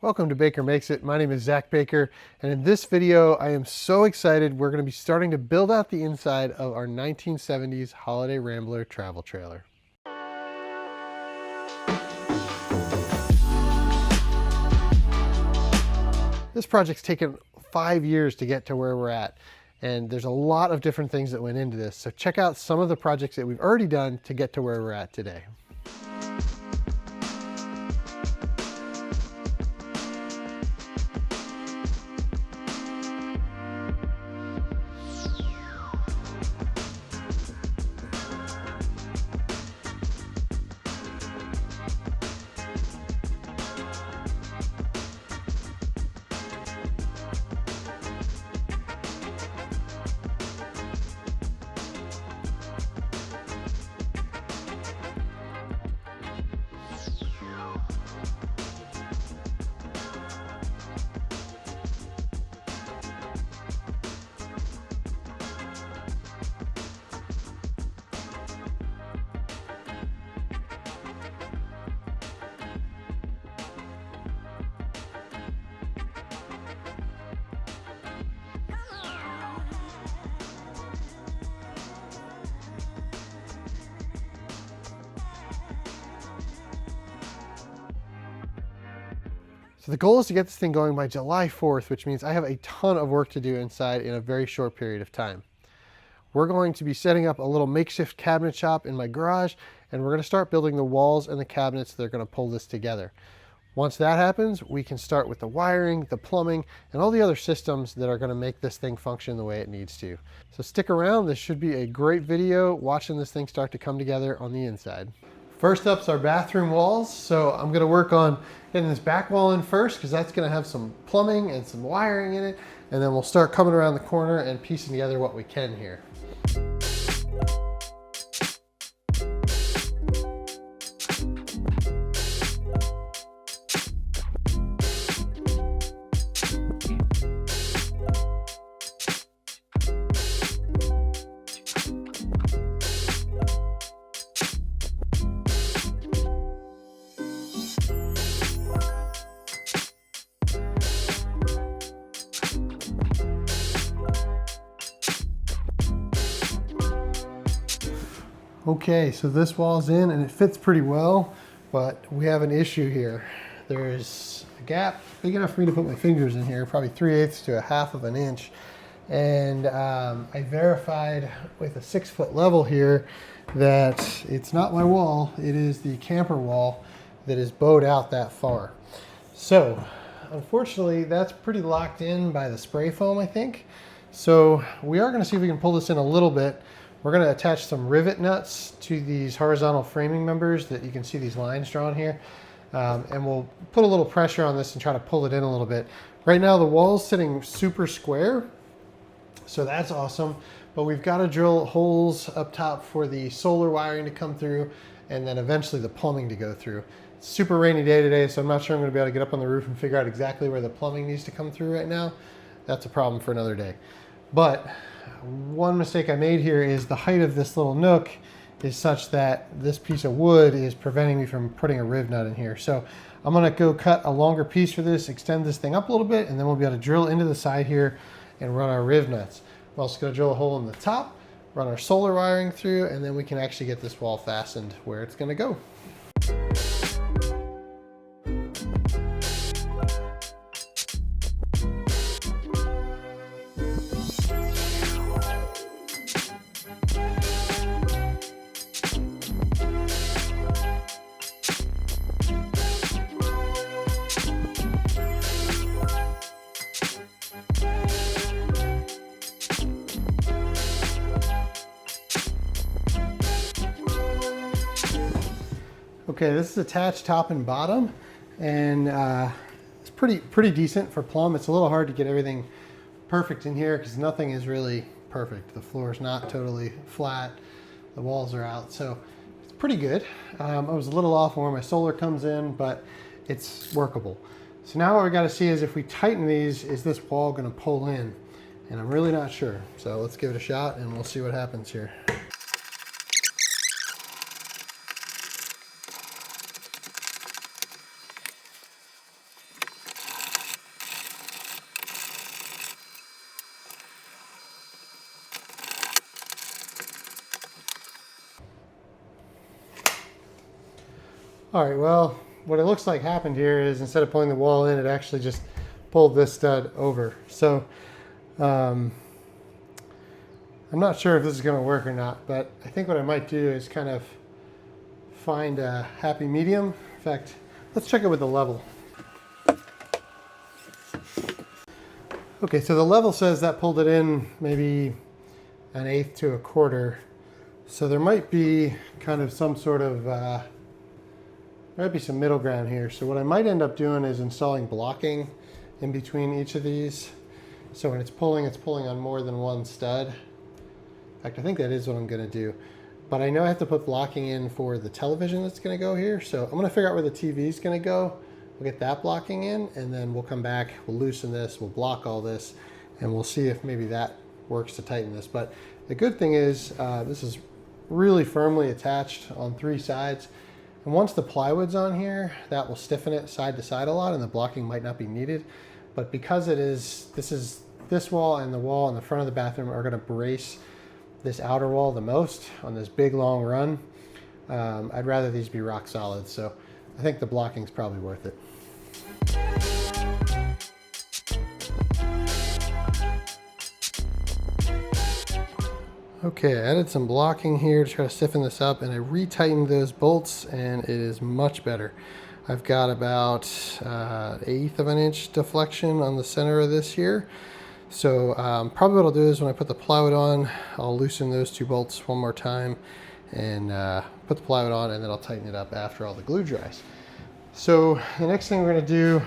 Welcome to Baker Makes It. My name is Zach Baker, and in this video I am so excited. We're going to be starting to build out the inside of our 1970s Holiday Rambler travel trailer. This project's taken 5 years to get to where we're at, and there's a lot of different things that went into this. So check out some of the projects that we've already done to get to where we're at today. So the goal is to get this thing going by July 4th, which means I have a ton of work to do inside in a very short period of time. We're going to be setting up a little makeshift cabinet shop in my garage, and we're going to start building the walls and the cabinets that are going to pull this together. Once that happens, we can start with the wiring, the plumbing, and all the other systems that are going to make this thing function the way it needs to. So stick around. This should be a great video watching this thing start to come together on the inside. First up's our bathroom walls. So I'm going to work on getting this back wall in first because that's going to have some plumbing and some wiring in it. And then we'll start coming around the corner and piecing together what we can here. Okay, so this wall's in and it fits pretty well, but we have an issue here. There's a gap big enough for me to put my fingers in here, probably 3/8 to 1/2 of an inch. And I verified with a 6-foot level here that it's not my wall, it is the camper wall that is bowed out that far. So unfortunately, that's pretty locked in by the spray foam, I think. So we are gonna see if we can pull this in a little bit. We're going to attach some rivet nuts to these horizontal framing members that you can see these lines drawn here. And we'll put a little pressure on this and try to pull it in a little bit. Right now the wall's sitting super square, so that's awesome. But we've got to drill holes up top for the solar wiring to come through and then eventually the plumbing to go through. It's a super rainy day today, so I'm not sure I'm going to be able to get up on the roof and figure out exactly where the plumbing needs to come through right now. That's a problem for another day. But one mistake I made here is the height of this little nook is such that this piece of wood is preventing me from putting a riv nut in here. So I'm gonna go cut a longer piece for this, extend this thing up a little bit, and then we'll be able to drill into the side here and run our riv nuts. We're also gonna drill a hole in the top, run our solar wiring through, and then we can actually get this wall fastened where it's gonna go. Okay, this is attached top and bottom, and it's pretty decent for plumb. It's a little hard to get everything perfect in here because nothing is really perfect. The floor is not totally flat. The walls are out, so it's pretty good. I was a little off on where my solar comes in, but it's workable. So now what we got to see is if we tighten these, is this wall going to pull in? And I'm really not sure. So let's give it a shot and we'll see what happens here. All right, well, what it looks like happened here is instead of pulling the wall in, it actually just pulled this stud over. So I'm not sure if this is going to work or not, but I think what I might do is kind of find a happy medium. In fact, let's check it with the level. Okay, so the level says that pulled it in maybe 1/8 to 1/4. So there might be kind of some sort of, there might be some middle ground here. So what I might end up doing is installing blocking in between each of these. So when it's pulling on more than one stud. In fact, I think that is what I'm gonna do. But I know I have to put blocking in for the television that's gonna go here. So I'm gonna figure out where the TV is gonna go. We'll get that blocking in, and then we'll come back, we'll loosen this, we'll block all this, and we'll see if maybe that works to tighten this. But the good thing is this is really firmly attached on 3 sides. And once the plywood's on here, that will stiffen it side to side a lot, and the blocking might not be needed. But because this wall and the wall in the front of the bathroom are gonna brace this outer wall the most on this big long run, I'd rather these be rock solid. So I think the blocking's probably worth it. Okay, I added some blocking here to try to stiffen this up, and I retightened those bolts, and it is much better. I've got about 1/8 of an inch deflection on the center of this here. So probably what I'll do is when I put the plywood on, I'll loosen those 2 bolts one more time and put the plywood on, and then I'll tighten it up after all the glue dries. So the next thing we're gonna do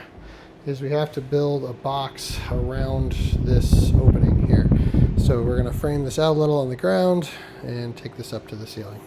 is we have to build a box around this opening here. So we're gonna frame this out a little on the ground and take this up to the ceiling.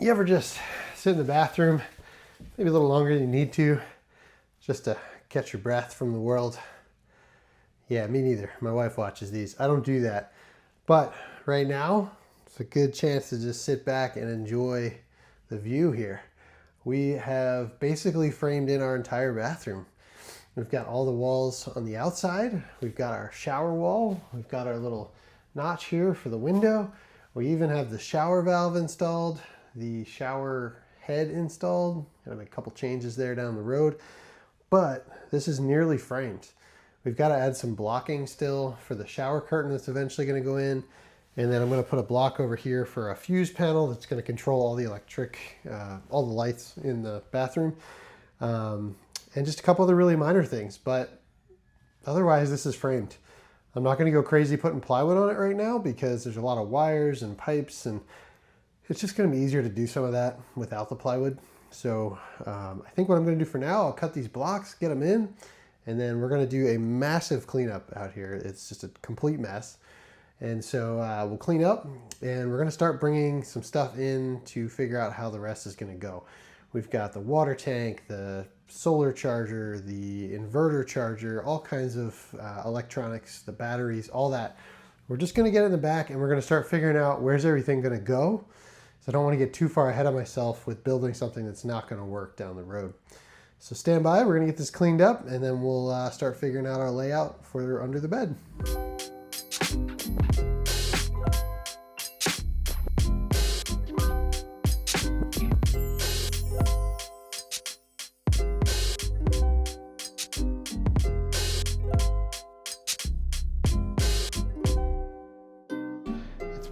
You ever just sit in the bathroom, maybe a little longer than you need to, just to catch your breath from the world? Yeah, me neither. My wife watches these. I don't do that. But right now, it's a good chance to just sit back and enjoy the view here. We have basically framed in our entire bathroom. We've got all the walls on the outside. We've got our shower wall. We've got our little notch here for the window. We even have the shower valve installed, the shower head installed. Gotta make a couple changes there down the road, but this is nearly framed. We've got to add some blocking still for the shower curtain that's eventually going to go in, and then I'm going to put a block over here for a fuse panel that's going to control all the all the lights in the bathroom, and just a couple other really minor things. But otherwise, this is framed. I'm not going to go crazy putting plywood on it right now because there's a lot of wires and pipes, and it's just going to be easier to do some of that without the plywood. So I think what I'm going to do for now, I'll cut these blocks, get them in, and then we're going to do a massive cleanup out here. It's just a complete mess. And so we'll clean up, and we're going to start bringing some stuff in to figure out how the rest is going to go. We've got the water tank, the solar charger, the inverter charger, all kinds of electronics, the batteries, all that. We're just going to get in the back, and we're going to start figuring out where's everything going to go. So I don't want to get too far ahead of myself with building something that's not going to work down the road. So stand by, we're going to get this cleaned up, and then we'll start figuring out our layout for under the bed.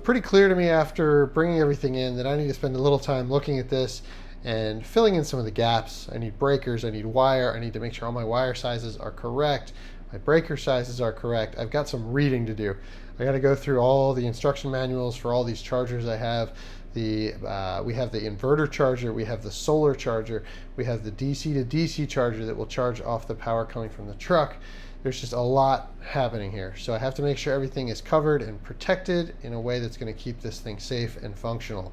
pretty clear to me after bringing everything in that I need to spend a little time looking at this and filling in some of the gaps. I need breakers, I need wire, I need to make sure all my wire sizes are correct, my breaker sizes are correct. I've got some reading to do. I got to go through all the instruction manuals for all these chargers I have. We have the inverter charger, we have the solar charger, we have the DC to DC charger that will charge off the power coming from the truck. There's just a lot happening here. So I have to make sure everything is covered and protected in a way that's going to keep this thing safe and functional.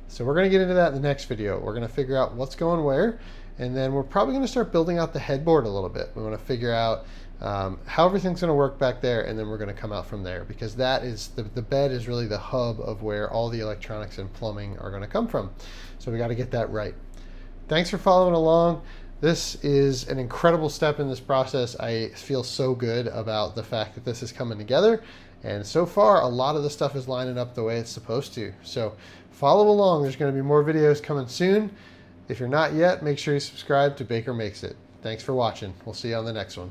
So we're going to get into that in the next video. We're going to figure out what's going where, and then we're probably going to start building out the headboard a little bit. We want to figure out how everything's going to work back there, and then we're going to come out from there, because that is the bed is really the hub of where all the electronics and plumbing are going to come from. So we got to get that right. Thanks for following along. This is an incredible step in this process. I feel so good about the fact that this is coming together, and so far a lot of the stuff is lining up the way it's supposed to. So follow along. There's going to be more videos coming soon. If you're not yet, make sure you subscribe to Baker Makes It. Thanks for watching. We'll see you on the next one.